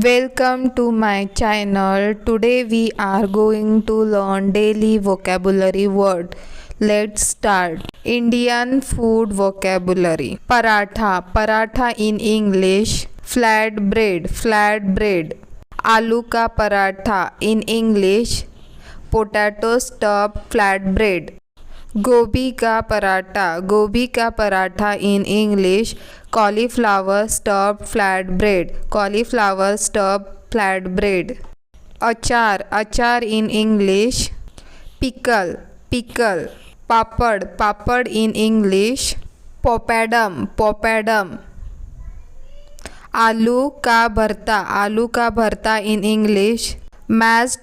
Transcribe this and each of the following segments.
Welcome to my channel. Today we are going to learn daily vocabulary word. Let's start. Indian food vocabulary. Paratha, paratha in English. Flat bread, flat bread. Aloo ka paratha in English. Potato stuffed flat bread. गोभी का paratha in English. Cauliflower stuffed flat bread, cauliflower stuffed flat bread. अचार in English. Pickle. Papad in English. Poppadom. आलू का भरता in English. Mashed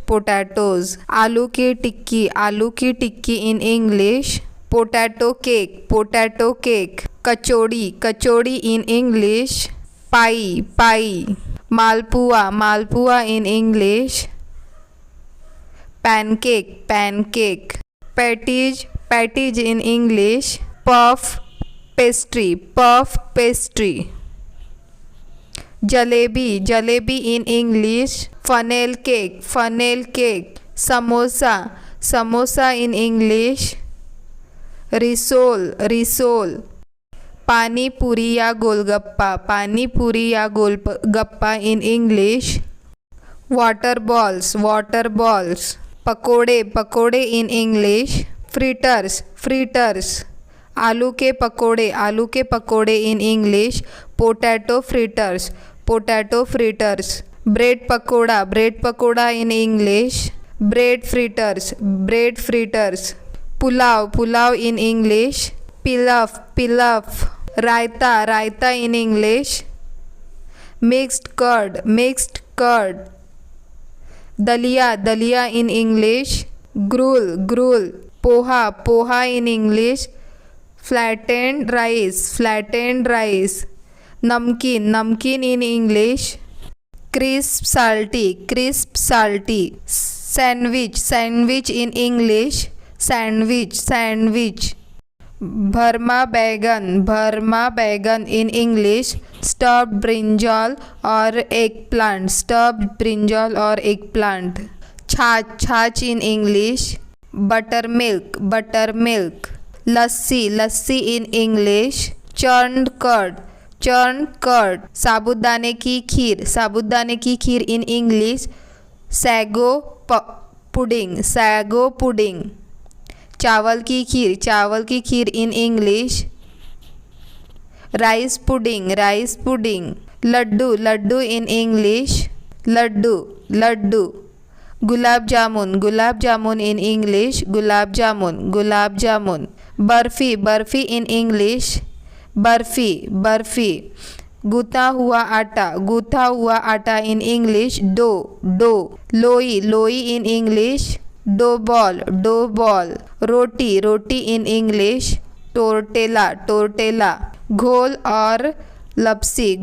potatoes, आलू की टिक्की in English. Potato cake, kachori in English. Pie, malpua in English. Pancake, patties in English. Puff pastry. Jalebi in English. Funnel cake. Samosa in English. Risol. पानी पूरी या golgappa in English. Water balls. पकोड़े in English. Fritters. आलू के पकोड़े in English. Potato fritters. Bread pakora in English. Bread fritters. Pulao in English. Pilaf. Raita in English. Mixed curd. Dalia in English. Gruel. Poha in English. Flattened rice. Namkeen in English. Crisp salty. Sandwich in English. Sandwich. Bharma बैगन in English. Stuffed brinjal or eggplant. Chach in English. Buttermilk. Lassi in English. Churned curd. साबूदाने की खीर in English. Sago pudding. चावल की खीर in English. Rice pudding. Laddu in English. Laddu. Gulab jamun in English. Gulab jamun. Barfi in English. Barfi. गूथा हुआ atta in English. Dough. लोई in English. Dough ball. Roti in English. Tortilla. घोल और लपसी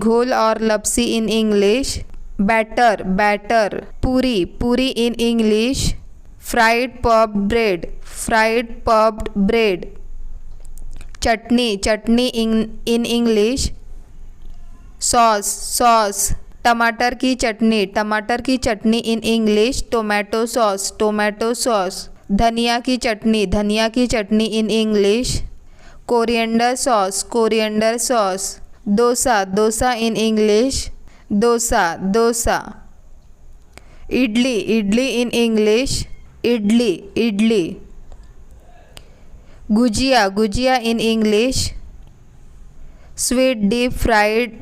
in English. Batter. Puri in English. Fried puffed bread. Chutney in English. Sauce. टमाटर की चटनी in English. Tomato sauce. धनिया की चटनी in English. Coriander sauce. Dosa in English. Dosa. Idli in English. Idli. Gujiya in English. Sweet deep fried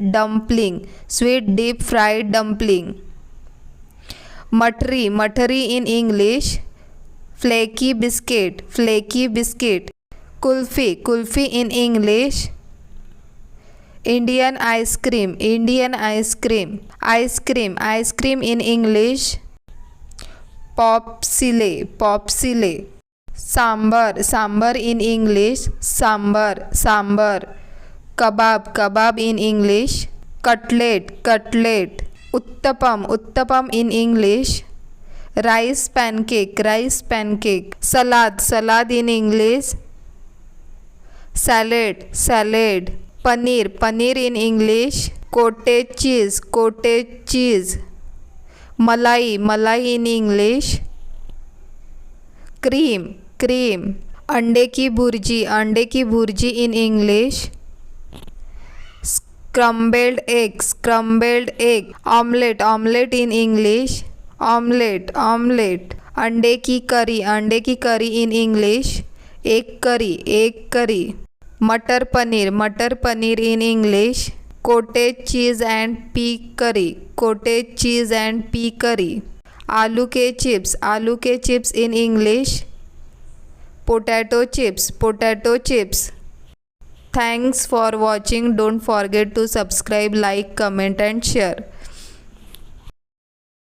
dumpling. Matri in English. Flaky biscuit. Kulfi in English. Indian ice cream. Ice cream in English. Popsile. Sambar in English. Sambar. Kebab in English. Cutlet. Uttapam in English. Rice pancake. Salad in English. Salad. Paneer in English. cottage cheese, मलाई in English, cream, अंडे की bhurji in English, scrambled egg, omelette in English, omelette, अंडे की करी in English, egg curry, मटर paneer in English, cottage cheese and pea curry, आलू के chips in English, potato chips. Thanks for watching. Don't forget to subscribe, like, comment and share.